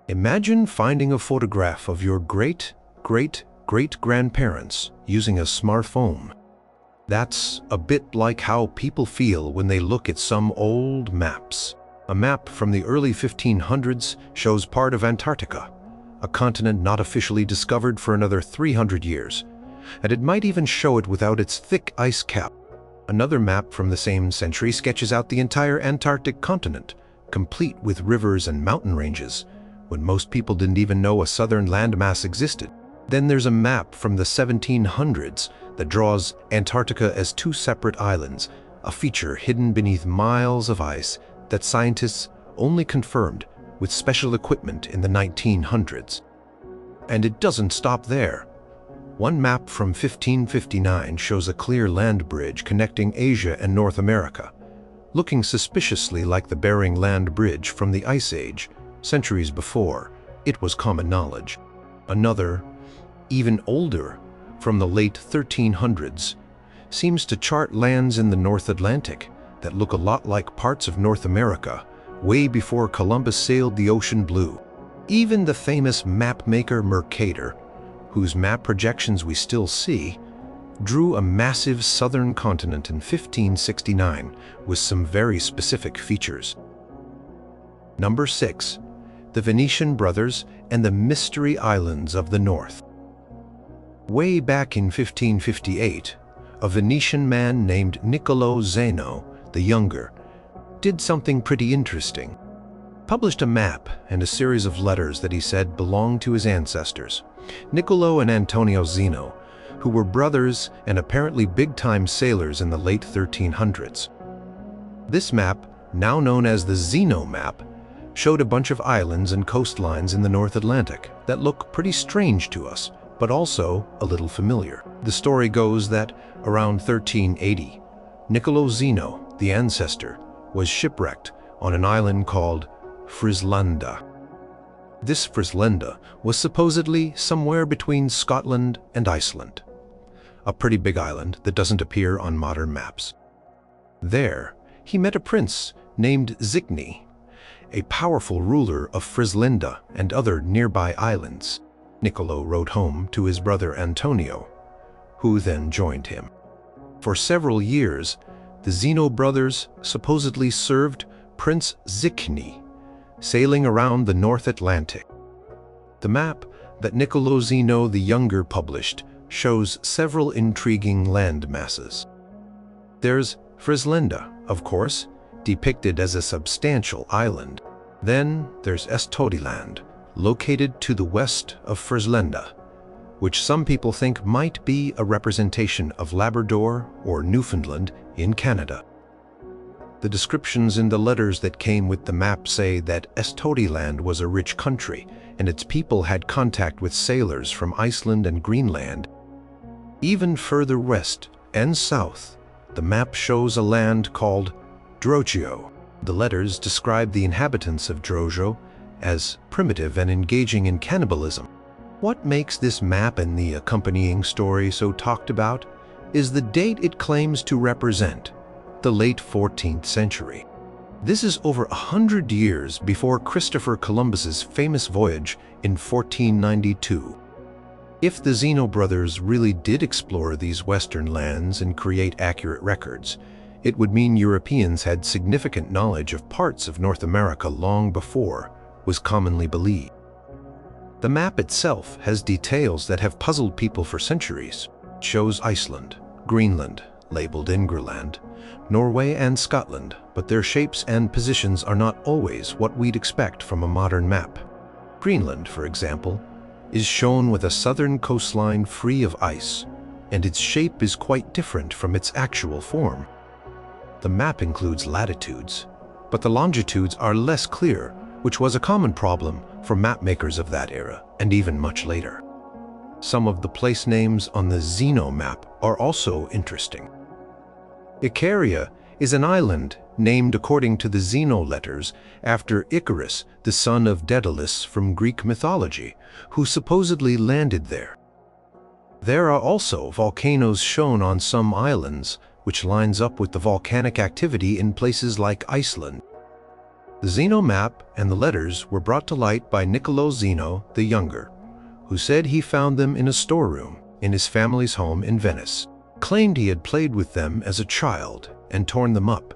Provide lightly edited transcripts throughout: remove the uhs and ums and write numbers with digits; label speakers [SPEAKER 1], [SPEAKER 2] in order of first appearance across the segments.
[SPEAKER 1] Imagine finding a photograph of your great-great-great-grandparents using a smartphone. That's a bit like how people feel when they look at some old maps. A map from the early 1500s shows part of Antarctica, a continent not officially discovered for another 300 years, and it might even show it without its thick ice cap. Another map from the same century sketches out the entire Antarctic continent, complete with rivers and mountain ranges, when most people didn't even know a southern landmass existed. Then there's a map from the 1700s that draws Antarctica as two separate islands, a feature hidden beneath miles of ice that scientists only confirmed with special equipment in the 1900s. And it doesn't stop there. One map from 1559 shows a clear land bridge connecting Asia and North America, looking suspiciously like the Bering Land Bridge from the Ice Age. Centuries before, it was common knowledge. Another, even older, from the late 1300s, seems to chart lands in the North Atlantic that look a lot like parts of North America, way before Columbus sailed the ocean blue. Even the famous mapmaker Mercator, whose map projections we still see, drew a massive southern continent in 1569 with some very specific features. Number 6. The Venetian Brothers and the Mystery Islands of the North. Way back in 1558, a Venetian man named Niccolò Zeno the Younger did something pretty interesting. Published a map and a series of letters that he said belonged to his ancestors, Niccolò and Antonio Zeno, who were brothers and apparently big-time sailors in the late 1300s. This map, now known as the Zeno Map, showed a bunch of islands and coastlines in the North Atlantic that look pretty strange to us, but also a little familiar. The story goes that around 1380, Niccolò Zeno, the ancestor, was shipwrecked on an island called Frislanda. This Frislanda was supposedly somewhere between Scotland and Iceland, a pretty big island that doesn't appear on modern maps. There, he met a prince named Zicny, a powerful ruler of Frislanda and other nearby islands. Niccolò wrote home to his brother Antonio, who then joined him. For several years, the Zeno brothers supposedly served Prince Zicny, sailing around the North Atlantic. The map that Niccolò Zeno the Younger published shows several intriguing land masses. There's Frislanda, of course, depicted as a substantial island. Then there's Estodiland, located to the west of Frislanda, which some people think might be a representation of Labrador or Newfoundland in Canada. The descriptions in the letters that came with the map say that Estodiland was a rich country, and its people had contact with sailors from Iceland and Greenland. Even further west and south, the map shows a land called Drogeo. The letters describe the inhabitants of Drogeo as primitive and engaging in cannibalism. What makes this map and the accompanying story so talked about is the date it claims to represent, the late 14th century. This is over 100 years before Christopher Columbus's famous voyage in 1492. If the Zeno brothers really did explore these western lands and create accurate records, it would mean Europeans had significant knowledge of parts of North America long before was commonly believed. The map itself has details that have puzzled people for centuries. It shows Iceland, Greenland, labeled Ingerland, Norway and Scotland, but their shapes and positions are not always what we'd expect from a modern map. Greenland, for example, is shown with a southern coastline free of ice, and its shape is quite different from its actual form. The map includes latitudes, but the longitudes are less clear, which was a common problem for mapmakers of that era, and even much later. Some of the place names on the Zeno map are also interesting. Icaria is an island named according to the Zeno letters after Icarus, the son of Daedalus from Greek mythology, who supposedly landed there. There are also volcanoes shown on some islands, which lines up with the volcanic activity in places like Iceland. The Zeno Map and the letters were brought to light by Niccolò Zeno the Younger, who said he found them in a storeroom in his family's home in Venice. Claimed he had played with them as a child and torn them up,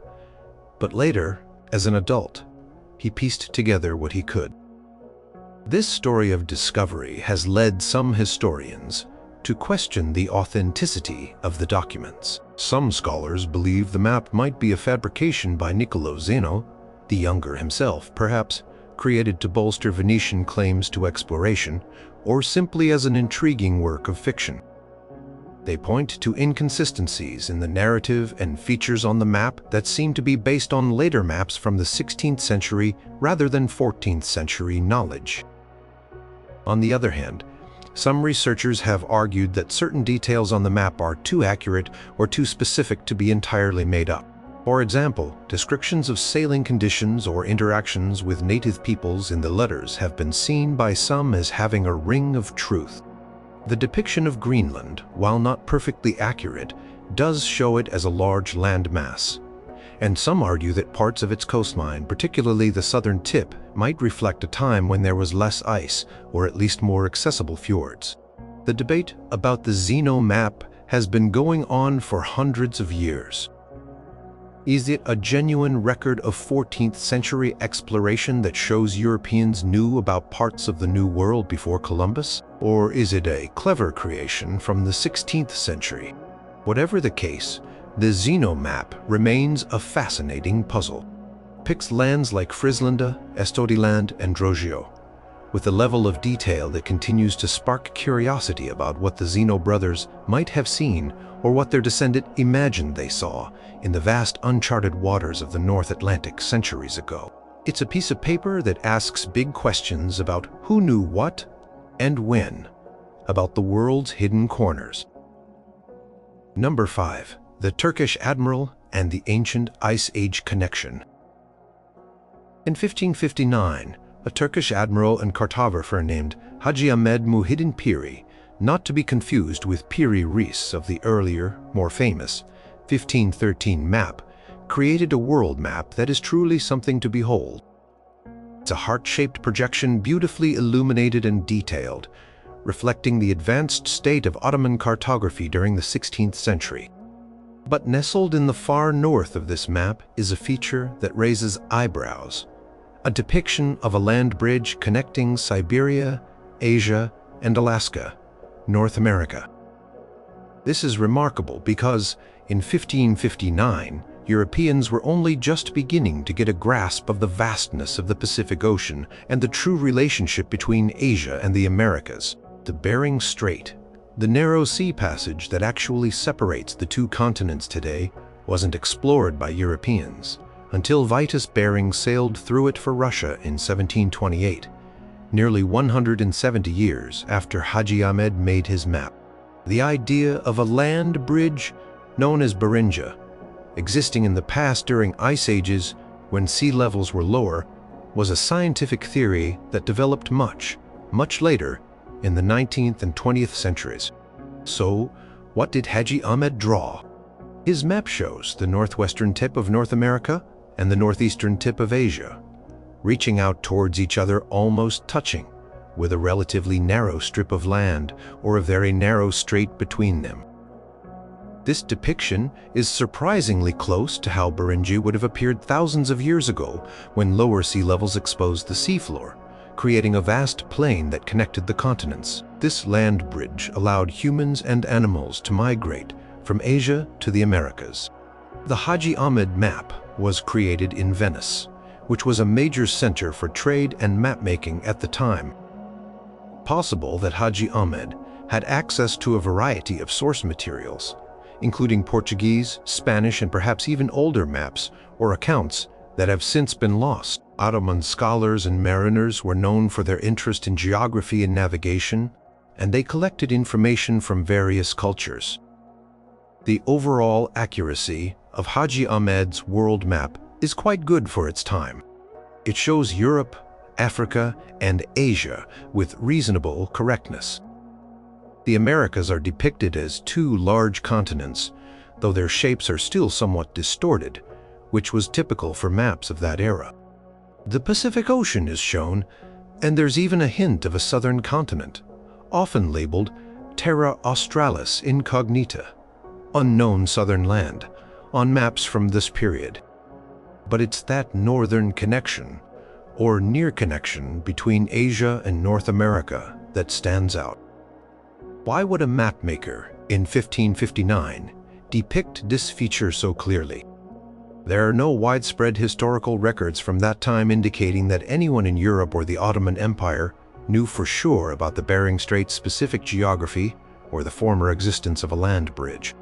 [SPEAKER 1] but later, as an adult, he pieced together what he could. This story of discovery has led some historians to question the authenticity of the documents. Some scholars believe the map might be a fabrication by Niccolò Zeno, the Younger himself, perhaps created to bolster Venetian claims to exploration, or simply as an intriguing work of fiction. They point to inconsistencies in the narrative and features on the map that seem to be based on later maps from the 16th century rather than 14th century knowledge. On the other hand, some researchers have argued that certain details on the map are too accurate or too specific to be entirely made up. For example, descriptions of sailing conditions or interactions with native peoples in the letters have been seen by some as having a ring of truth. The depiction of Greenland, while not perfectly accurate, does show it as a large land mass, and some argue that parts of its coastline, particularly the southern tip, might reflect a time when there was less ice or at least more accessible fjords. The debate about the Zeno Map has been going on for hundreds of years. Is it a genuine record of 14th century exploration that shows Europeans knew about parts of the New World before Columbus? Or is it a clever creation from the 16th century? Whatever the case, the Zeno Map remains a fascinating puzzle. It depicts lands like Frislanda, Estodiland, and Drogeo, with a level of detail that continues to spark curiosity about what the Zeno brothers might have seen or what their descendant imagined they saw in the vast uncharted waters of the North Atlantic centuries ago. It's a piece of paper that asks big questions about who knew what and when, about the world's hidden corners. Number 5. The Turkish admiral and the ancient Ice Age connection. In 1559, a Turkish admiral and cartographer named Hadji Ahmed Muhiddin Piri, not to be confused with Piri Reis of the earlier, more famous 1513 map, created a world map that is truly something to behold. It's a heart-shaped projection beautifully illuminated and detailed, reflecting the advanced state of Ottoman cartography during the 16th century. But nestled in the far north of this map is a feature that raises eyebrows, a depiction of a land bridge connecting Siberia, Asia, and Alaska, North America. This is remarkable because in 1559, Europeans were only just beginning to get a grasp of the vastness of the Pacific Ocean and the true relationship between Asia and the Americas. The Bering Strait, the narrow sea passage that actually separates the two continents today, wasn't explored by Europeans until Vitus Bering sailed through it for Russia in 1728, nearly 170 years after Hadji Ahmed made his map. The idea of a land bridge known as Beringia, existing in the past during ice ages when sea levels were lower, was a scientific theory that developed much later in the 19th and 20th centuries. So, what did Hadji Ahmed draw? His map shows the northwestern tip of North America and the northeastern tip of Asia, reaching out towards each other, almost touching, with a relatively narrow strip of land or a very narrow strait between them. This depiction is surprisingly close to how Beringia would have appeared thousands of years ago when lower sea levels exposed the seafloor, creating a vast plain that connected the continents. This land bridge allowed humans and animals to migrate from Asia to the Americas. The Hadji Ahmed map was created in Venice, which was a major center for trade and map-making at the time. Possible that Hadji Ahmed had access to a variety of source materials, including Portuguese, Spanish, and perhaps even older maps or accounts that have since been lost. Ottoman scholars and mariners were known for their interest in geography and navigation, and they collected information from various cultures. The overall accuracy of Hadji Ahmed's world map is quite good for its time. It shows Europe, Africa, and Asia with reasonable correctness. The Americas are depicted as two large continents, though their shapes are still somewhat distorted, which was typical for maps of that era. The Pacific Ocean is shown, and there's even a hint of a southern continent, often labeled Terra Australis Incognita, unknown southern land, on maps from this period. But it's that northern connection, or near connection, between Asia and North America that stands out. Why would a mapmaker in 1559 depict this feature so clearly? There are no widespread historical records from that time indicating that anyone in Europe or the Ottoman Empire knew for sure about the Bering Strait's specific geography or the former existence of a land bridge.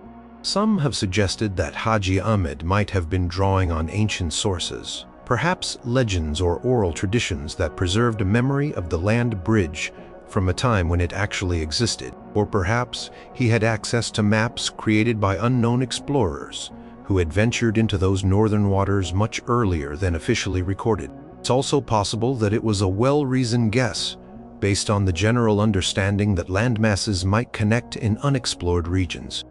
[SPEAKER 1] Some have suggested that Hadji Ahmed might have been drawing on ancient sources, perhaps legends or oral traditions that preserved a memory of the land bridge from a time when it actually existed, or perhaps he had access to maps created by unknown explorers who had ventured into those northern waters much earlier than officially recorded. It's also possible that it was a well-reasoned guess based on the general understanding that landmasses might connect in unexplored regions.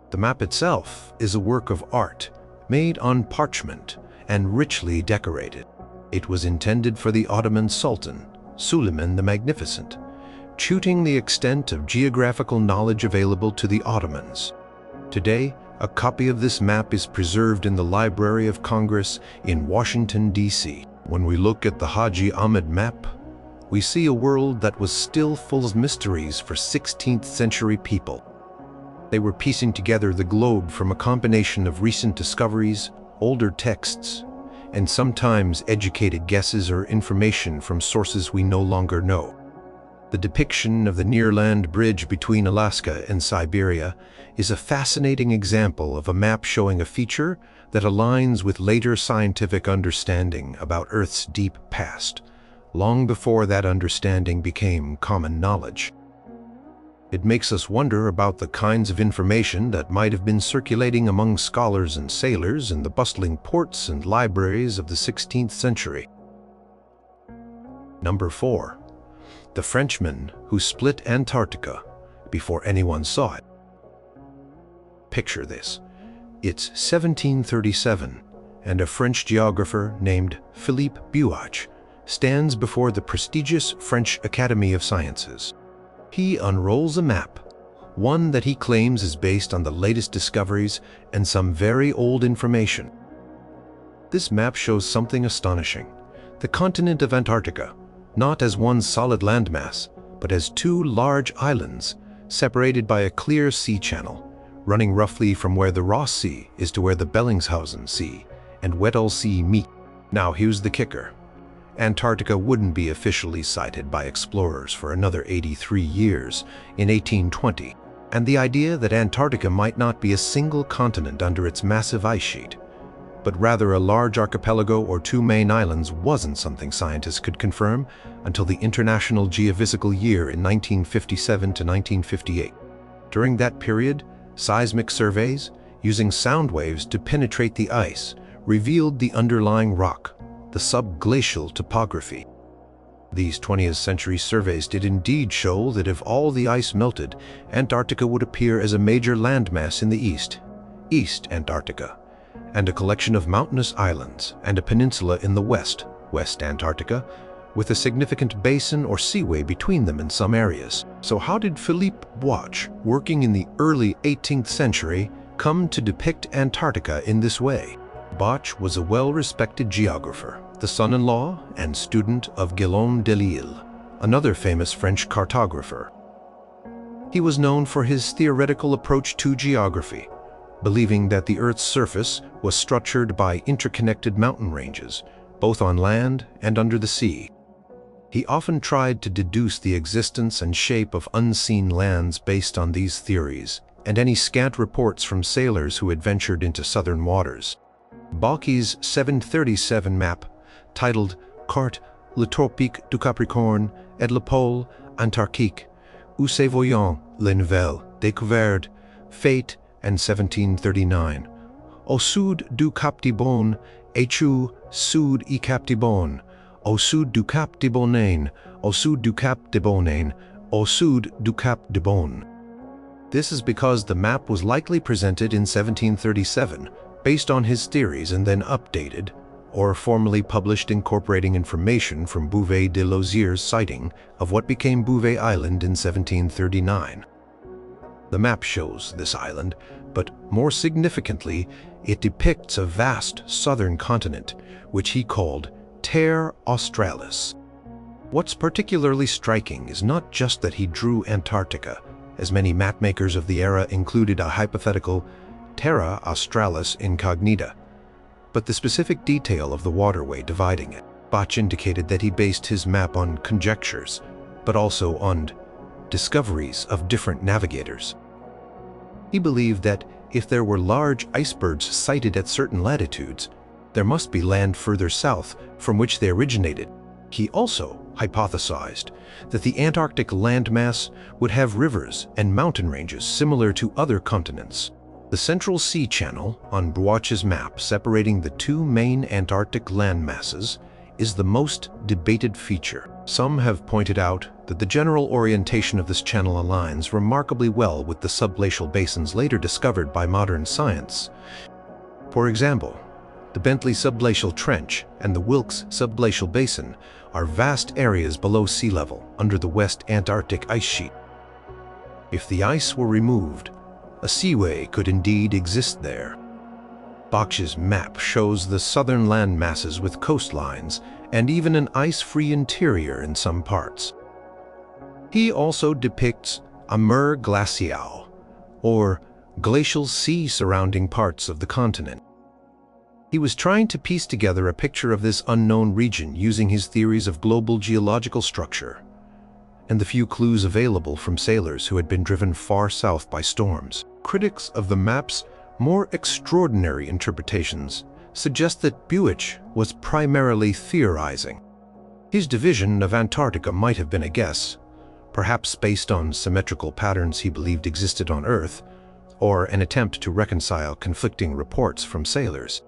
[SPEAKER 1] The map itself is a work of art made on parchment and richly decorated. It was intended for the Ottoman Sultan, Suleiman the Magnificent, tuting the extent of geographical knowledge available to the Ottomans. Today, a copy of this map is preserved in the Library of Congress in Washington, D.C. When we look at the Hadji Ahmed map, we see a world that was still full of mysteries for 16th century people. They were piecing together the globe from a combination of recent discoveries, older texts, and sometimes educated guesses or information from sources we no longer know. The depiction of the near-land bridge between Alaska and Siberia is a fascinating example of a map showing a feature that aligns with later scientific understanding about Earth's deep past, long before that understanding became common knowledge. It makes us wonder about the kinds of information that might have been circulating among scholars and sailors in the bustling ports and libraries of the 16th century. Number 4. The Frenchman who split Antarctica before anyone saw it. Picture this. It's 1737, and a French geographer named Philippe Buach stands before the prestigious French Academy of Sciences. He unrolls a map, one that he claims is based on the latest discoveries and some very old information. This map shows something astonishing. The continent of Antarctica, not as one solid landmass, but as two large islands separated by a clear sea channel, running roughly from where the Ross Sea is to where the Bellingshausen Sea and Weddell Sea meet. Now here's the kicker. Antarctica wouldn't be officially sighted by explorers for another 83 years in 1820, and the idea that Antarctica might not be a single continent under its massive ice sheet, but rather a large archipelago or two main islands wasn't something scientists could confirm until the International Geophysical Year in 1957 to 1958. During that period, seismic surveys, using sound waves to penetrate the ice, revealed the underlying rock, the subglacial topography. These 20th century surveys did indeed show that if all the ice melted, Antarctica would appear as a major landmass in the east, East Antarctica, and a collection of mountainous islands and a peninsula in the west, West Antarctica, with a significant basin or seaway between them in some areas. So how did Philippe Buach, working in the early 18th century, come to depict Antarctica in this way? Buach was a well-respected geographer, the son-in-law and student of Guillaume Delisle, another famous French cartographer. He was known for his theoretical approach to geography, believing that the Earth's surface was structured by interconnected mountain ranges, both on land and under the sea. He often tried to deduce the existence and shape of unseen lands based on these theories, and any scant reports from sailors who had ventured into southern waters. Buach's 737 map, titled Carte le Tropique du Capricorne et le Pôle Antarctique, où se voyant les nouvelles découvertes faites en 1739, au sud du Cap de Bonne et au sud du Cap de Bonne, au sud du Cap de Bonne, au sud du Cap de Bonne, au sud du Cap de Bonne. This is because the map was likely presented in 1737, based on his theories and then updated, or formally published incorporating information from Bouvet de Loziere's sighting of what became Bouvet Island in 1739. The map shows this island, but more significantly, it depicts a vast southern continent, which he called Terra Australis. What's particularly striking is not just that he drew Antarctica, as many mapmakers of the era included a hypothetical Terra Australis incognita, but the specific detail of the waterway dividing it. Bach indicated that he based his map on conjectures, but also on discoveries of different navigators. He believed that if there were large icebergs sighted at certain latitudes, there must be land further south from which they originated. He also hypothesized that the Antarctic landmass would have rivers and mountain ranges similar to other continents. The Central Sea Channel on Bouach's map separating the two main Antarctic landmasses is the most debated feature. Some have pointed out that the general orientation of this channel aligns remarkably well with the subglacial basins later discovered by modern science. For example, the Bentley Subglacial Trench and the Wilkes Subglacial Basin are vast areas below sea level under the West Antarctic ice sheet. If the ice were removed, a seaway could indeed exist there. Bach's map shows the southern land masses with coastlines and even an ice-free interior in some parts. He also depicts a mer glacial, or glacial sea surrounding parts of the continent. He was trying to piece together a picture of this unknown region using his theories of global geological structure and the few clues available from sailors who had been driven far south by storms. Critics of the map's more extraordinary interpretations suggest that Bouach was primarily theorizing. His division of Antarctica might have been a guess, perhaps based on symmetrical patterns he believed existed on Earth, or an attempt to reconcile conflicting reports from sailors.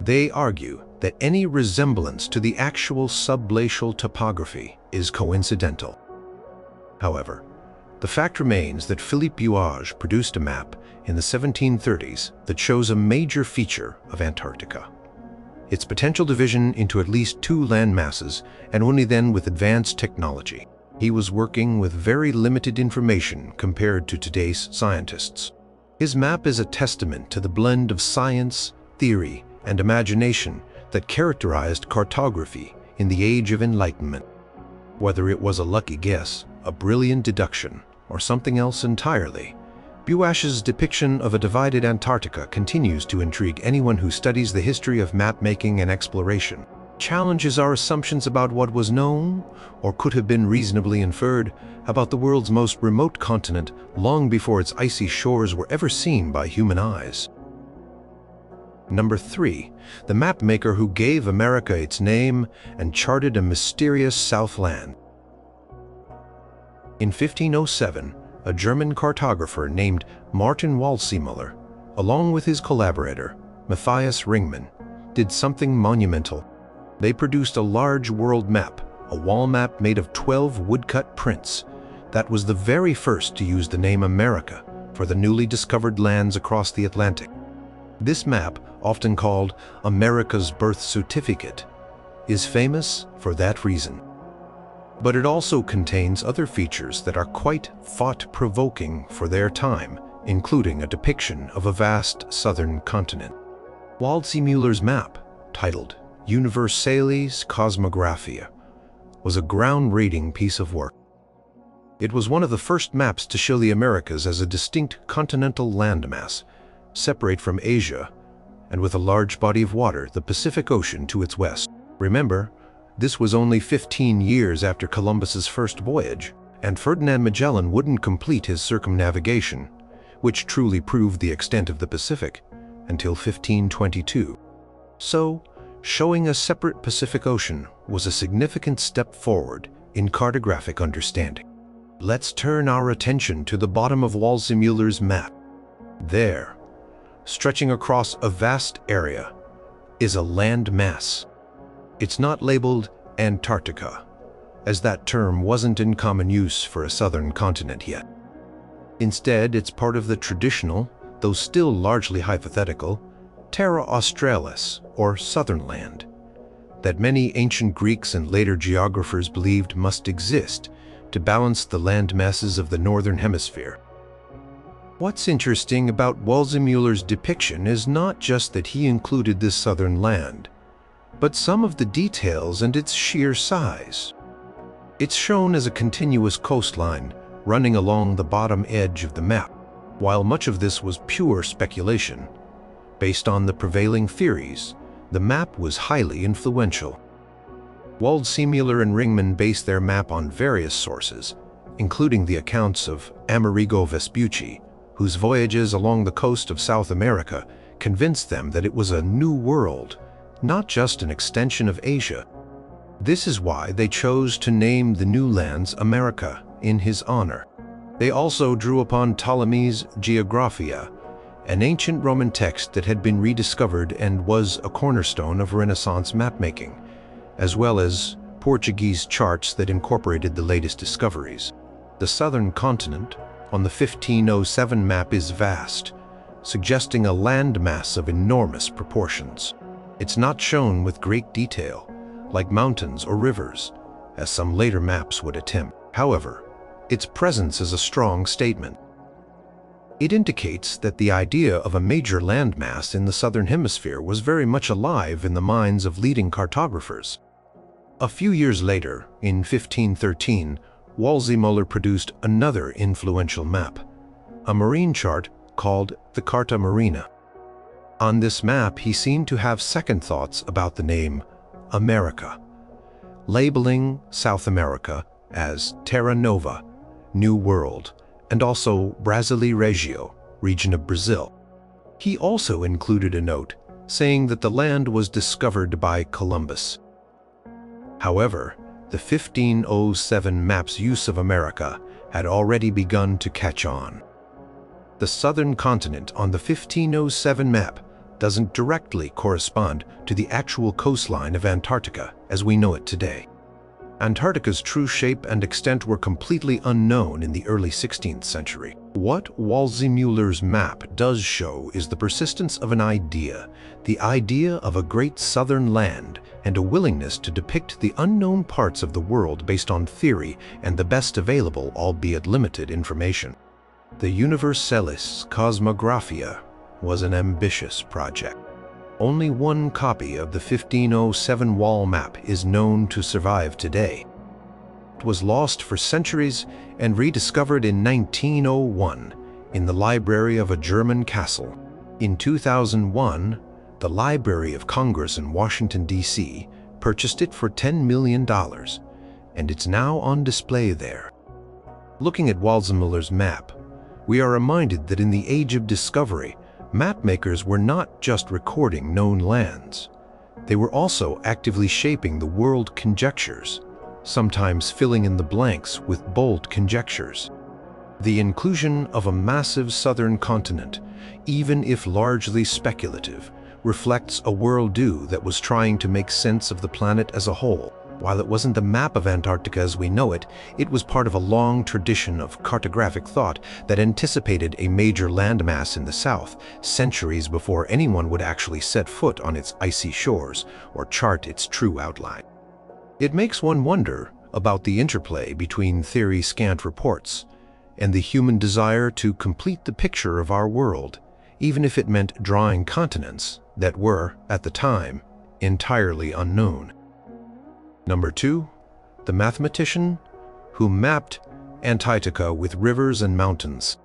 [SPEAKER 1] They argue that any resemblance to the actual subglacial topography is coincidental. However, the fact remains that Philippe Bouach produced a map in the 1730s that shows a major feature of Antarctica: its potential division into at least two land masses, and only then with advanced technology. He was working with very limited information compared to today's scientists. His map is a testament to the blend of science, theory, and imagination that characterized cartography in the Age of Enlightenment. Whether it was a lucky guess, a brilliant deduction, or something else entirely, Bouach's depiction of a divided Antarctica continues to intrigue anyone who studies the history of map-making and exploration. Challenges our assumptions about what was known, or could have been reasonably inferred, about the world's most remote continent long before its icy shores were ever seen by human eyes. Number 3. The mapmaker who gave America its name and charted a mysterious Southland. In 1507, a German cartographer named Martin Waldseemüller, along with his collaborator, Matthias Ringmann, did something monumental. They produced a large world map, a wall map made of 12 woodcut prints, that was the very first to use the name America for the newly discovered lands across the Atlantic. This map, often called America's birth certificate, is famous for that reason. But it also contains other features that are quite thought-provoking for their time, including a depiction of a vast southern continent. Waldseemüller's map, titled Universalis Cosmographia, was a groundbreaking piece of work. It was one of the first maps to show the Americas as a distinct continental landmass, separate from Asia, and with a large body of water, the Pacific Ocean, to its west. Remember, this was only 15 years after Columbus's first voyage, and Ferdinand Magellan wouldn't complete his circumnavigation, which truly proved the extent of the Pacific, until 1522. So, showing a separate Pacific Ocean was a significant step forward in cartographic understanding. Let's turn our attention to the bottom of Waldseemüller's map. There, stretching across a vast area, is a land mass. It's not labeled Antarctica, as that term wasn't in common use for a southern continent yet. Instead, it's part of the traditional, though still largely hypothetical, Terra Australis, or Southern Land, that many ancient Greeks and later geographers believed must exist to balance the land masses of the northern hemisphere. What's interesting about Waldseemüller's depiction is not just that he included this southern land, but some of the details and its sheer size. It's shown as a continuous coastline running along the bottom edge of the map, while much of this was pure speculation. Based on the prevailing theories, the map was highly influential. Waldseemüller and Ringman based their map on various sources, including the accounts of Amerigo Vespucci, whose voyages along the coast of South America convinced them that it was a new world, not just an extension of Asia. This is why they chose to name the new lands America in his honor. They also drew upon Ptolemy's Geographia, an ancient Roman text that had been rediscovered and was a cornerstone of Renaissance mapmaking, as well as Portuguese charts that incorporated the latest discoveries. The southern continent on the 1507 map is vast, suggesting a landmass of enormous proportions. It's not shown with great detail, like mountains or rivers, as some later maps would attempt. However, its presence is a strong statement. It indicates that the idea of a major landmass in the southern hemisphere was very much alive in the minds of leading cartographers. A few years later, in 1513, Waldseemüller produced another influential map, a marine chart called the Carta Marina. On this map, he seemed to have second thoughts about the name America, labeling South America as Terra Nova, New World, and also Brasile Regio, region of Brazil. He also included a note saying that the land was discovered by Columbus. However, the 1507 map's use of America had already begun to catch on. The southern continent on the 1507 map doesn't directly correspond to the actual coastline of Antarctica as we know it today. Antarctica's true shape and extent were completely unknown in the early 16th century. What Waldseemüller's map does show is the persistence of an idea, the idea of a great southern land, and a willingness to depict the unknown parts of the world based on theory and the best available, albeit limited, information. The Universalis Cosmographia was an ambitious project. Only one copy of the 1507 wall map is known to survive today. It was lost for centuries and rediscovered in 1901 in the library of a German castle. In 2001, the Library of Congress in Washington, D.C. purchased it for $10 million, and it's now on display there. Looking at Waldseemüller's map, we are reminded that in the age of discovery, mapmakers were not just recording known lands. They were also actively shaping the world conjectures, sometimes filling in the blanks with bold conjectures. The inclusion of a massive southern continent, even if largely speculative, reflects a worldview that was trying to make sense of the planet as a whole. While it wasn't the map of Antarctica as we know it, it was part of a long tradition of cartographic thought that anticipated a major landmass in the south, centuries before anyone would actually set foot on its icy shores or chart its true outline. It makes one wonder about the interplay between theory-scant reports and the human desire to complete the picture of our world, even if it meant drawing continents that were, at the time, entirely unknown. Number 2, the mathematician who mapped Antarctica with rivers and mountains.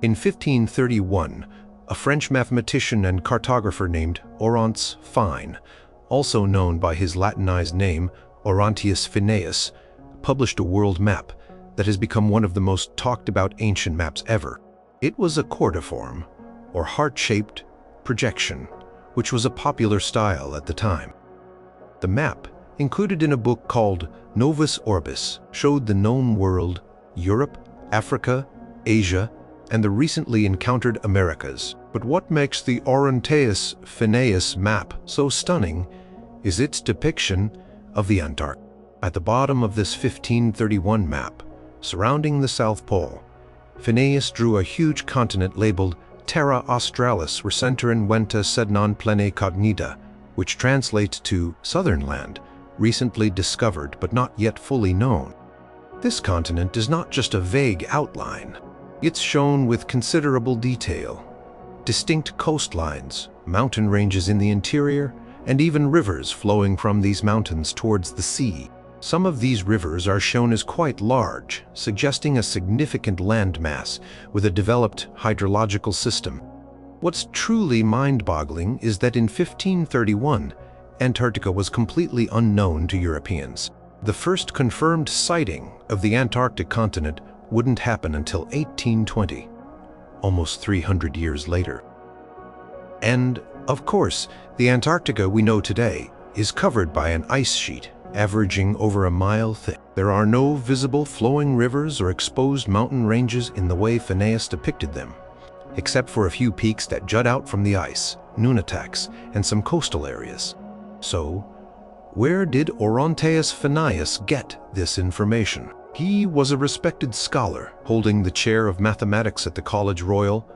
[SPEAKER 1] In 1531, a French mathematician and cartographer named Orontes Fine, also known by his Latinized name Orontius Phineus, published a world map that has become one of the most talked about ancient maps ever. It was a cordiform, or heart-shaped, projection, which was a popular style at the time. The map, included in a book called Novus Orbis, showed the known world, Europe, Africa, Asia, and the recently encountered Americas. But what makes the Orontius Phineus map so stunning is its depiction of the Antarctic. At the bottom of this 1531 map, surrounding the South Pole, Phineus drew a huge continent labeled Terra Australis Recenter Venta Sed Non Plene Cognita, which translates to Southern Land, recently discovered but not yet fully known. This continent is not just a vague outline. It's shown with considerable detail. Distinct coastlines, mountain ranges in the interior, and even rivers flowing from these mountains towards the sea. Some of these rivers are shown as quite large, suggesting a significant landmass with a developed hydrological system. What's truly mind-boggling is that in 1531, Antarctica was completely unknown to Europeans. The first confirmed sighting of the Antarctic continent wouldn't happen until 1820, almost 300 years later. And, of course, the Antarctica we know today is covered by an ice sheet averaging over a mile thick. There are no visible flowing rivers or exposed mountain ranges in the way Phineas depicted them, except for a few peaks that jut out from the ice, nunataks, and some coastal areas. So, where did Oronteus Phineas get this information? He was a respected scholar, holding the chair of mathematics at the Collège Royal,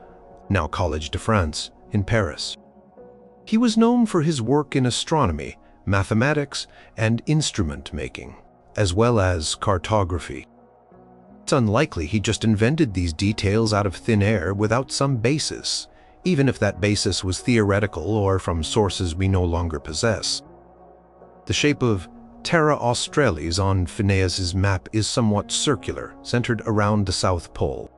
[SPEAKER 1] now Collège de France, in Paris. He was known for his work in astronomy, mathematics, and instrument making, as well as cartography. It's unlikely he just invented these details out of thin air without some basis, even if that basis was theoretical or from sources we no longer possess. The shape of Terra Australis on Phineas's map is somewhat circular, centered around the South Pole.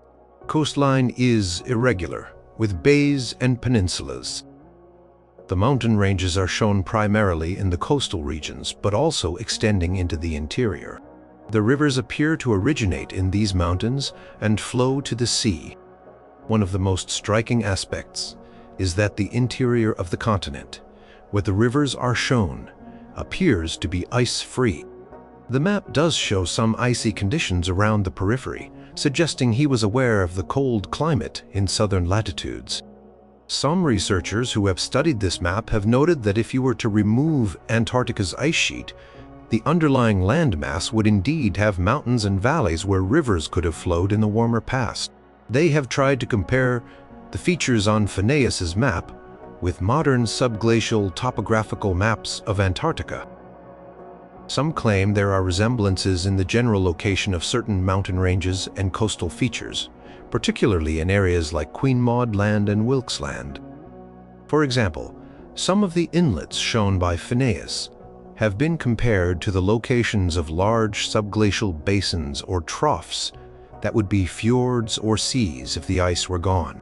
[SPEAKER 1] Coastline is irregular, with bays and peninsulas. The mountain ranges are shown primarily in the coastal regions, but also extending into the interior. The rivers appear to originate in these mountains and flow to the sea. One of the most striking aspects is that the interior of the continent, where the rivers are shown, appears to be ice-free. The map does show some icy conditions around the periphery, suggesting he was aware of the cold climate in southern latitudes. Some researchers who have studied this map have noted that if you were to remove Antarctica's ice sheet, the underlying landmass would indeed have mountains and valleys where rivers could have flowed in the warmer past. They have tried to compare the features on Phineas's map with modern subglacial topographical maps of Antarctica. Some claim there are resemblances in the general location of certain mountain ranges and coastal features, particularly in areas like Queen Maud Land and Wilkes Land. For example, some of the inlets shown by Phineas have been compared to the locations of large subglacial basins or troughs that would be fjords or seas if the ice were gone.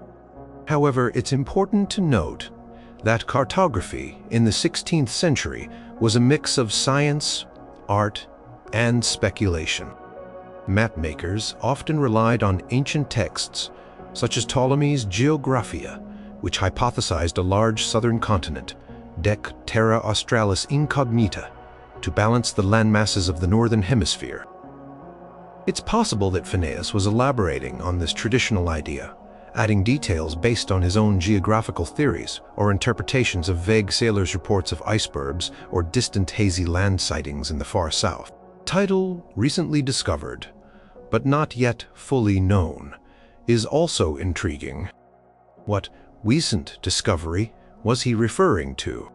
[SPEAKER 1] However, it's important to note that cartography in the 16th century was a mix of science, art, and speculation. Mapmakers often relied on ancient texts, such as Ptolemy's Geographia, which hypothesized a large southern continent, Dec Terra Australis Incognita, to balance the landmasses of the northern hemisphere. It's possible that Phineas was elaborating on this traditional idea, adding details based on his own geographical theories or interpretations of vague sailors' reports of icebergs or distant hazy land sightings in the far south. Title recently discovered, but not yet fully known, is also intriguing. What recent discovery was he referring to?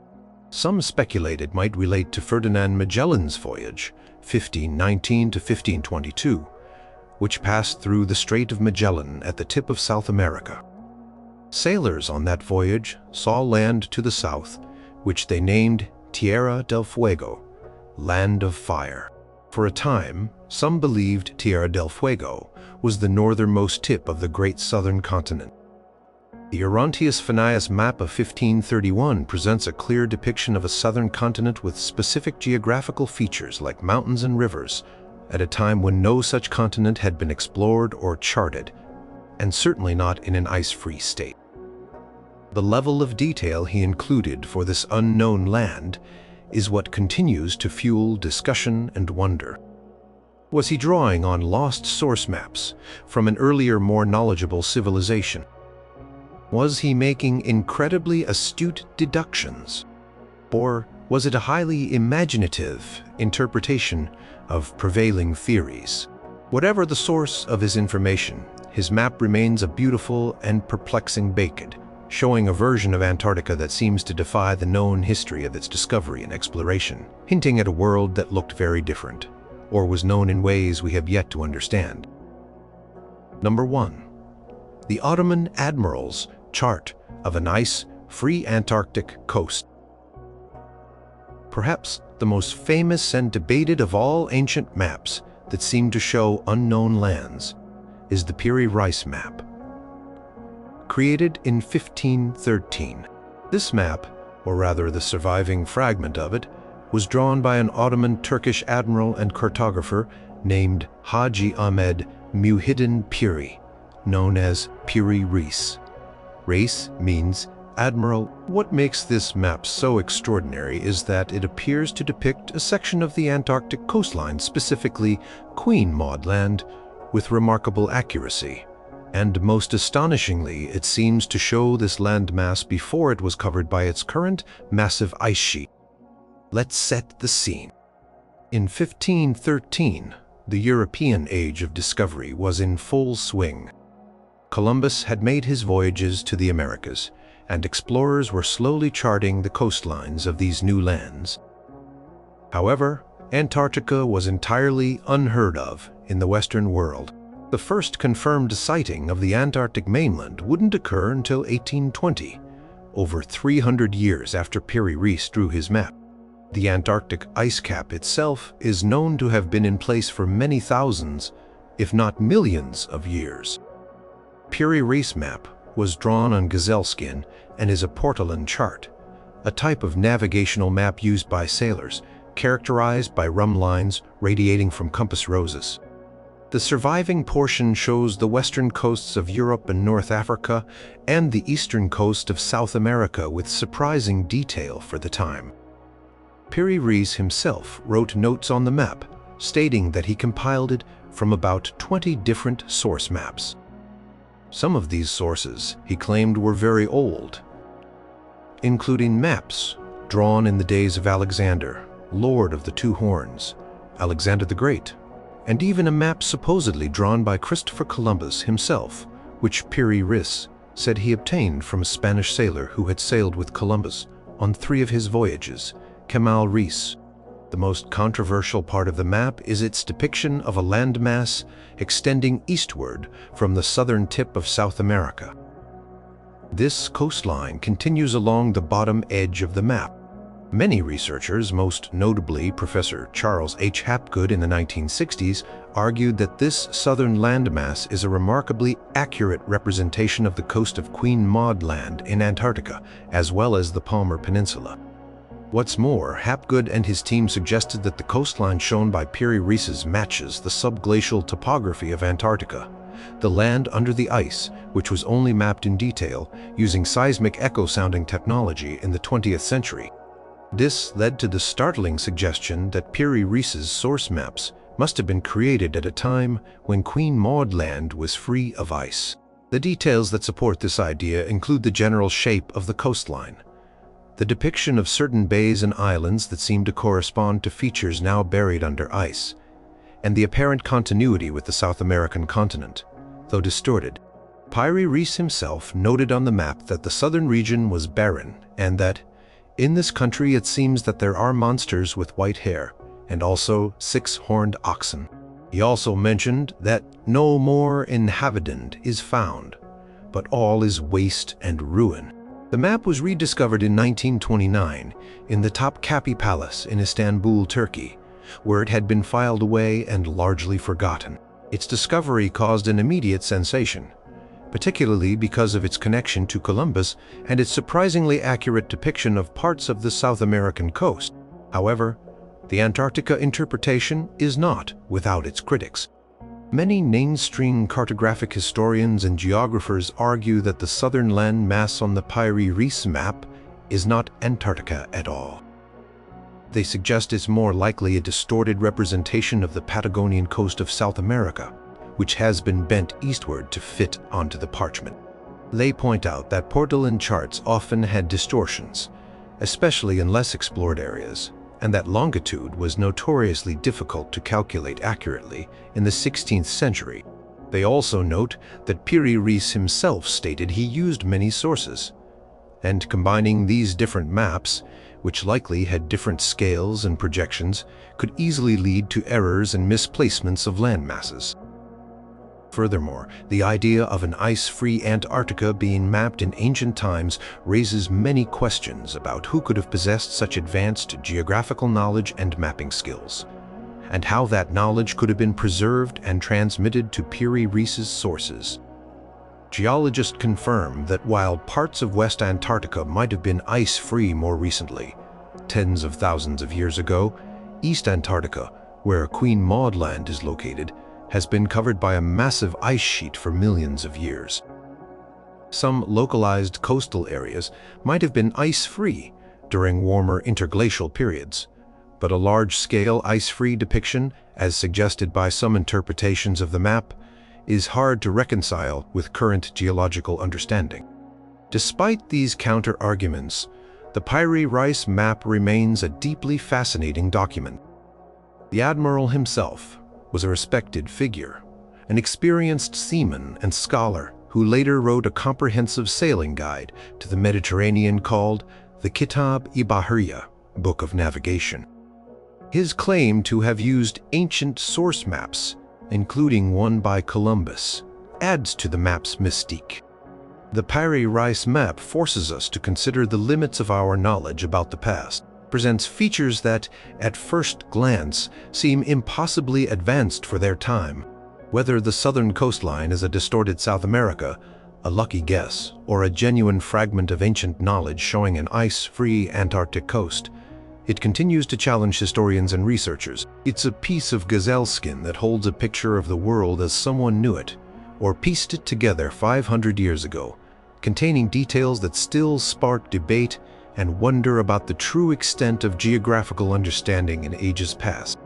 [SPEAKER 1] Some speculated might relate to Ferdinand Magellan's voyage, 1519 to 1522, which passed through the Strait of Magellan at the tip of South America. Sailors on that voyage saw land to the south, which they named Tierra del Fuego, Land of Fire. For a time, some believed Tierra del Fuego was the northernmost tip of the great southern continent. The Oronteus Phineas map of 1531 presents a clear depiction of a southern continent with specific geographical features like mountains and rivers, at a time when no such continent had been explored or charted, and certainly not in an ice-free state. The level of detail he included for this unknown land is what continues to fuel discussion and wonder. Was he drawing on lost source maps from an earlier, more knowledgeable civilization? Was he making incredibly astute deductions? Or was it a highly imaginative interpretation of prevailing theories? Whatever the source of his information, his map remains a beautiful and perplexing beacon, showing a version of Antarctica that seems to defy the known history of its discovery and exploration, hinting at a world that looked very different, or was known in ways we have yet to understand. Number 1. The Ottoman Admiral's Chart of an Ice-Free Antarctic Coast. Perhaps the most famous and debated of all ancient maps that seem to show unknown lands is the Piri Reis map. Created in 1513, this map, or rather the surviving fragment of it, was drawn by an Ottoman Turkish admiral and cartographer named Hadji Ahmed Muhiddin Piri, known as Piri Reis. Reis means admiral. What makes this map so extraordinary is that it appears to depict a section of the Antarctic coastline, specifically Queen Maud Land, with remarkable accuracy. And most astonishingly, it seems to show this landmass before it was covered by its current massive ice sheet. Let's set the scene. In 1513, the European age of discovery was in full swing. Columbus had made his voyages to the Americas, and explorers were slowly charting the coastlines of these new lands. However, Antarctica was entirely unheard of in the Western world. The first confirmed sighting of the Antarctic mainland wouldn't occur until 1820, over 300 years after Piri Reis drew his map. The Antarctic ice cap itself is known to have been in place for many thousands, if not millions of years. Piri Reis map was drawn on gazelle skin and is a portolan chart, a type of navigational map used by sailors, characterized by rhumb lines radiating from compass roses. The surviving portion shows the western coasts of Europe and North Africa and the eastern coast of South America with surprising detail for the time. Piri Reis himself wrote notes on the map, stating that he compiled it from about 20 different source maps. Some of these sources, he claimed, were very old, including maps drawn in the days of Alexander, Lord of the Two Horns, Alexander the Great, and even a map supposedly drawn by Christopher Columbus himself, which Piri Reis said he obtained from a Spanish sailor who had sailed with Columbus on 3 of his voyages, Camal Reis. The most controversial part of the map is its depiction of a landmass extending eastward from the southern tip of South America. This coastline continues along the bottom edge of the map. Many researchers, most notably Professor Charles H. Hapgood in the 1960s, argued that this southern landmass is a remarkably accurate representation of the coast of Queen Maud Land in Antarctica, as well as the Palmer Peninsula. What's more, Hapgood and his team suggested that the coastline shown by Piri Reis matches the subglacial topography of Antarctica, the land under the ice, which was only mapped in detail using seismic echo-sounding technology in the 20th century. This led to the startling suggestion that Piri Reis's source maps must have been created at a time when Queen Maud Land was free of ice. The details that support this idea include the general shape of the coastline, the depiction of certain bays and islands that seem to correspond to features now buried under ice, and the apparent continuity with the South American continent, though distorted. Piri Reis himself noted on the map that the southern region was barren and that, in this country it seems that there are monsters with white hair, and also 6-horned oxen. He also mentioned that no more inhabitant is found, but all is waste and ruin. The map was rediscovered in 1929 in the Topkapi Palace in Istanbul, Turkey, where it had been filed away and largely forgotten. Its discovery caused an immediate sensation, particularly because of its connection to Columbus and its surprisingly accurate depiction of parts of the South American coast. However, the Antarctica interpretation is not without its critics. Many mainstream cartographic historians and geographers argue that the southern land mass on the Piri Reis map is not Antarctica at all. They suggest it's more likely a distorted representation of the Patagonian coast of South America, which has been bent eastward to fit onto the parchment. They point out that portolan charts often had distortions, especially in less explored areas, and that longitude was notoriously difficult to calculate accurately in the 16th century. They also note that Piri Reis himself stated he used many sources, and combining these different maps, which likely had different scales and projections, could easily lead to errors and misplacements of land masses. Furthermore, the idea of an ice-free Antarctica being mapped in ancient times raises many questions about who could have possessed such advanced geographical knowledge and mapping skills, and how that knowledge could have been preserved and transmitted to Piri Reis's sources. Geologists confirm that while parts of West Antarctica might have been ice-free more recently, tens of thousands of years ago, East Antarctica, where Queen Maud Land is located, has been covered by a massive ice sheet for millions of years. Some localized coastal areas might have been ice-free during warmer interglacial periods, but a large-scale ice-free depiction, as suggested by some interpretations of the map, is hard to reconcile with current geological understanding. Despite these counter-arguments, the Piri Reis map remains a deeply fascinating document. The admiral himself was a respected figure, an experienced seaman and scholar who later wrote a comprehensive sailing guide to the Mediterranean called the Kitab-i-Bahriya, Book of Navigation. His claim to have used ancient source maps, including one by Columbus, adds to the map's mystique. The Piri Reis map forces us to consider the limits of our knowledge about the past, presents features that, at first glance, seem impossibly advanced for their time. Whether the southern coastline is a distorted South America, a lucky guess, or a genuine fragment of ancient knowledge showing an ice-free Antarctic coast, it continues to challenge historians and researchers. It's a piece of gazelle skin that holds a picture of the world as someone knew it, or pieced it together 500 years ago, containing details that still spark debate and wonder about the true extent of geographical understanding in ages past.